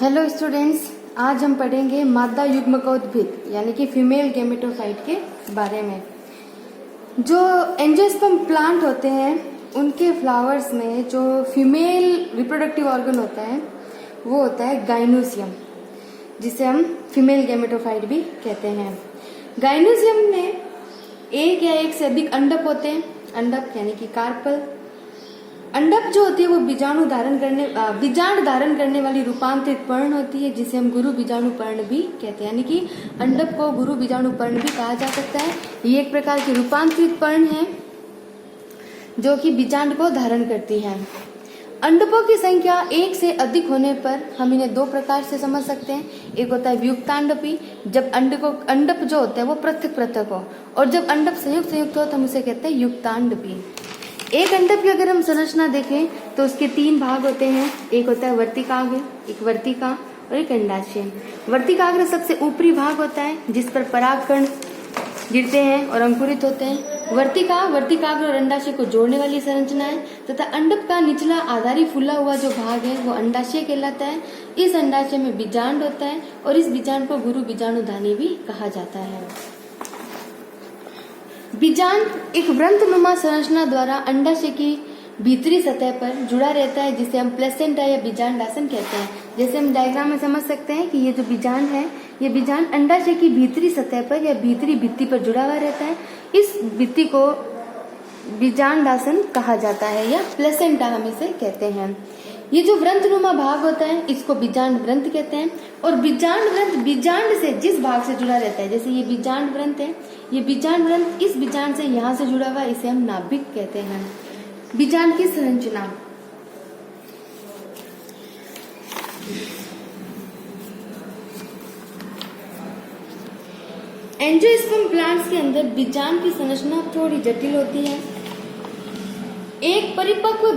Hello students, आज हम पढ़ेंगे मादा युग्मकोद्भिद यानी कि फीमेल गेमेटोफाइट के बारे में। जो एंजियोस्पर्म प्लांट होते हैं उनके फ्लावर्स में जो फीमेल रिप्रोडक्टिव ऑर्गन होता है वो होता है गाइनोसियम, जिसे हम फीमेल गेमेटोफाइट भी कहते हैं। गाइनोसियम में एक या एक से अधिक अंडक होते हैं। अंडक यानी कि कार्पल। अंडक जो होती है वो बीजाणु धारण करने वाली रूपांतरित पर्ण होती है, जिसे हम गुरु बीजाणु पर्ण भी कहते हैं। यानी कि अंडक को गुरु बीजाणु पर्ण भी कहा जा सकता है। ये एक प्रकार की रूपांतरित पर्ण है जो कि बीजांड को धारण करती है। अंडकों की संख्या एक से अधिक होने पर हम इन्हें दो प्रकार से समझ सकते हैं। एक होता है व्युक्तांडपी, जब अंडक जो होता है वो पृथक पृथक हो, और जब अंडक संयुक्त हो तो हम उसे कहते हैं युक्तांडपी। एक अंडक की अगर हम संरचना देखें तो उसके तीन भाग होते हैं। एक होता है वर्तिकाग्र, एक वर्तिका और एक अंडाशय। वर्तिकाग्र सबसे ऊपरी भाग होता है जिस पर परागकण गिरते हैं और अंकुरित होते हैं। वर्तिकाग्र और अंडाशय को जोड़ने वाली संरचना है, तथा अंडक का निचला आधारी फूला हुआ जो भाग है वो अंडाशय कहलाता है। इस अंडाशय में बीजांड होता है और इस बीजांड को गुरु बीजाणुधानी भी कहा जाता है। बीजांड एक वृंतनुमा संरचना द्वारा अंडाशय की भीतरी सतह पर जुड़ा रहता है, जिसे हम प्लेसेंटा या बीजांडासन कहते हैं। जैसे हम डायग्राम में समझ सकते हैं कि ये जो बीजांड है, ये बीजांड अंडाशय की भीतरी सतह पर या भीतरी भित्ति पर जुड़ा हुआ रहता है। इस भित्ति को बीजांडासन कहा जाता है या प्लेसेंटा हम इसे कहते हैं। ये जो वृंतनुमा भाग होता है इसको बीजांड वृंत कहते हैं। और बीजांड वृंत बीजांड से जिस भाग से जुड़ा रहता है, जैसे ये बीजांड वृंत है, ये बीजांड वृंत इस बीजांड से यहाँ से जुड़ा हुआ है, इसे हम नाभिक कहते हैं। बीजांड की संरचना। एंजियोस्पर्म प्लांट्स के अंदर बीजांड की संरचना थोड़ी जटिल होती है। एक परिपक्व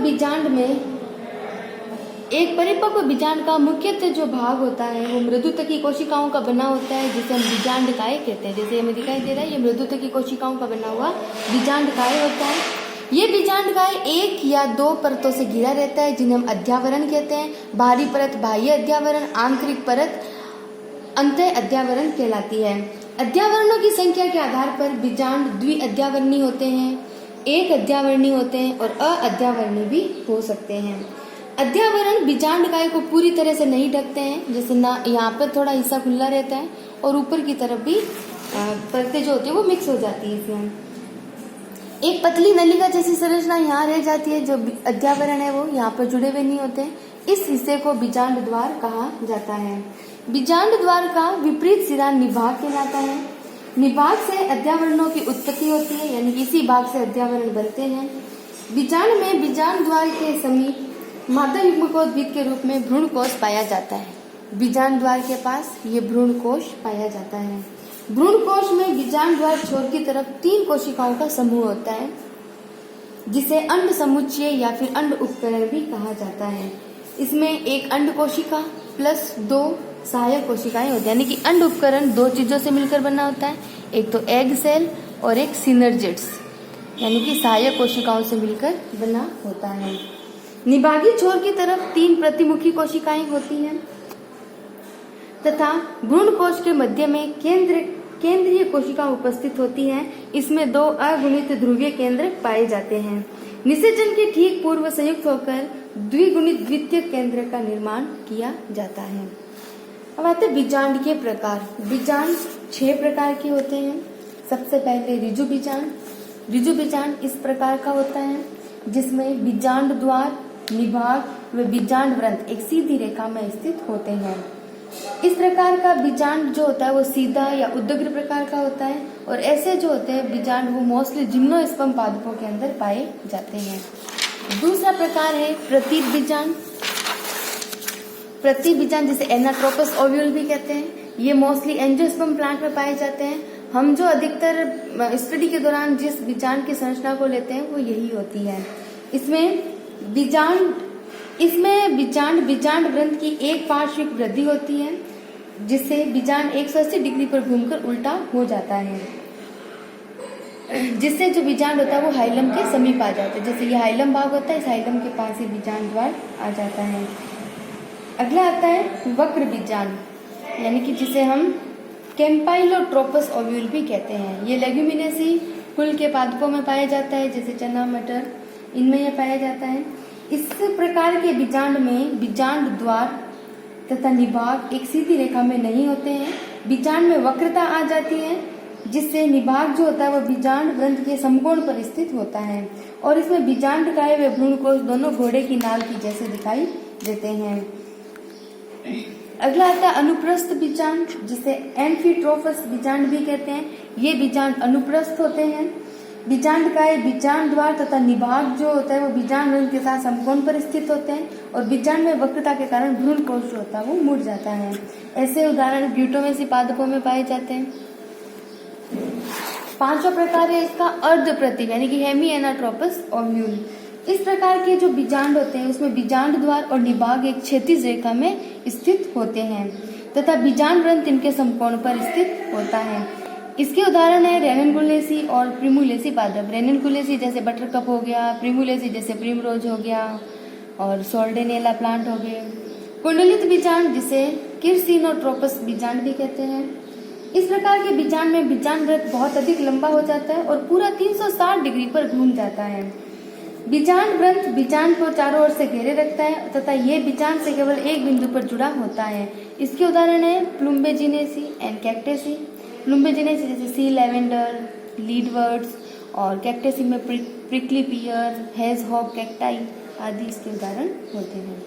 बीजांड का मुख्यतः जो भाग होता है वो मृदुतकी कोशिकाओं का बना होता है, जिसे हम बीजांडकाय कहते हैं। जैसे हमें दिखाई दे रहा है, ये मृदुतकी कोशिकाओं का बना हुआ बीजांडकाय होता है। ये बीजांडकाय एक या दो परतों से घिरा रहता है, जिन्हें हम अध्यावरण कहते हैं। बाहरी परत बाह्य अध्यावरण, आंतरिक परत अंतः अध्यावरण कहलाती है। अध्यावरणों की संख्या के आधार पर बीजांड द्विअध्यावरणी होते हैं, एक अध्यावरणी होते हैं और अध्यावरणी भी हो सकते हैं। अध्यावरण बीजांडकाय को पूरी तरह से नहीं ढकते हैं, जैसे ना यहाँ पर थोड़ा हिस्सा खुला रहता है और ऊपर की तरफ भी परतें जो होती है वो मिक्स हो जाती है। इसमें एक पतली नलिका जैसी संरचना यहाँ रह जाती है। जो अध्यावरण है वो यहाँ पर जुड़े हुए नहीं होते। इस हिस्से को बीजांड द्वार कहा जाता है। बीजांड द्वार का विपरीत सिरा निभाग कहलाता है। निभाग से अध्यावरणों की उत्पत्ति होती है, यानी इसी भाग से अध्यावरण बनते हैं। बीजांड में बीजांड द्वार के समीप मादा युग्मकोद्भिद के रूप में भ्रूण कोश पाया जाता है। बीजांड द्वार के पास ये भ्रूण कोश पाया जाता है। भ्रूण कोश में बीजांड द्वार छोर की तरफ 3 कोशिकाओं का समूह होता है, जिसे अंड समुच्चय या फिर अंड उपकरण भी कहा जाता है। इसमें एक अंड कोशिका प्लस 2 सहायक कोशिकाएं होती है, यानी कि अंड उपकरण 2 चीजों से मिलकर बना होता है। एक तो एग सेल और एक सिनर्जिड्स, यानी कि सहायक कोशिकाओं से मिलकर बना होता है। निभागी छोर की तरफ 3 प्रतिमुखी कोशिकाएं होती हैं तथा भ्रूण कोश के मध्य में केंद्रीय कोशिका उपस्थित होती है। इसमें 2 अगुणित ध्रुवीय केंद्र पाए जाते हैं। निषेचन के ठीक पूर्व संयुक्त होकर द्विगुणित द्वितीयक केंद्र का निर्माण किया जाता है। अब आते बीजांड के प्रकार। बीजांड 6 प्रकार के होते हैं। सबसे पहले ऋजु बीजांड। ऋजु बीजांड इस प्रकार का होता है जिसमें बीजांड द्वार, निभाग व बीजांड वृंत एक सीधी रेखा में स्थित होते हैं। इस प्रकार का बीजांड जो होता है वो सीधा या उदग्र प्रकार का होता है, और ऐसे जो होते हैं बीजांड वो मोस्टली जिम्नोस्पर्म पादपों के अंदर पाए जाते हैं। दूसरा प्रकार है प्रतीक बीजांड। प्रतीक बीजांड जिसे एनाट्रोपस ओव्यूल भी कहते हैं, ये मोस्टली एंजियोस्पर्म प्लांट में पाए जाते हैं। हम जो अधिकतर स्टडी के दौरान जिस बीजांड की संरचना को लेते हैं वो यही होती है। इसमें बीजांड वृंत की एक पार्श्विक वृद्धि होती है, जिससे बीजांड 180 डिग्री पर घूमकर उल्टा हो जाता है, जिससे जो बीजांड होता है वो हाइलम के समीप आ जाता है। जैसे ये हाइलम भाग होता है, इस हाइलम के पास ही बीजांड द्वार आ जाता है। अगला आता है वक्र बीजांड, यानी कि जिसे हम कैम्पाइलोट्रोपस ओव्यूल भी कहते हैं। ये लेग्यूमिनेसी कुल के पादपों में पाया जाता है, जैसे चना, मटर, इनमें यह पाया जाता है। इस प्रकार के बीजांड में बीजांड द्वार तथा निभाग एक सीधी रेखा में नहीं होते हैं। बीजांड में वक्रता आ जाती है, जिससे निभाग जो होता है वो बीजांड ग्रंथ के समकोण पर स्थित होता है और इसमें बीजांड काय व भ्रूणकोश दोनों घोड़े की नाल की जैसे दिखाई देते हैं। अगला आता है अनुप्रस्थ बीजांड, जिसे एम्फीट्रोफस बीजांड भी कहते हैं। ये बीजांड अनुप्रस्थ होते हैं। बीजांड काय बीजांड द्वार तथा निभाग जो होता है वो बीजांड ग्रंथ के साथ समकोण पर स्थित होते हैं और बीजांड में वक्रता के कारण भ्रूणकोश जो होता है वो मुड़ जाता है। ऐसे उदाहरण ग्यूटोमेसी पादपों में पाए जाते हैं। पांचवा प्रकार है इसका अर्ध प्रतिभ, यानी कि हेमिएनाट्रोपस ओव्यूल। इस प्रकार के जो बीजांड होते हैं उसमें बीजांड द्वार और निभाग एक क्षैतिज रेखा में स्थित होते हैं तथा बीजांड ग्रंथ इनके समकोण पर स्थित होता है। इसके उदाहरण है रेननकुलेसी और प्रिमुलेसी पादप। रेननकुलेसी जैसे बटरकप हो गया, प्रिमुलेसी जैसे प्रिमरोज हो गया और सोल्डेनेला प्लांट हो गए। कुंडलित बीजांड जिसे किरसिनोट्रोपस बीजांड भी कहते हैं। इस प्रकार के बीजांड में बीजांड वृत्त बहुत अधिक लंबा हो जाता है और पूरा 360 डिग्री पर घूम जाता है। बीजांड ग्रंथ बीजांड को चारों ओर से घेरे रखता है तथा ये बीजांड से केवल एक बिंदु पर जुड़ा होता है। इसके उदाहरण है प्लुम्बेजिनेसी एंड कैक्टेसी। प्लुम्बेजिनेसी जैसे सी लेवेंडर, लीडवर्ड्स और कैक्टेसी में प्रिकली पियर, हेजहॉग कैक्टाई आदि इसके उदाहरण होते हैं।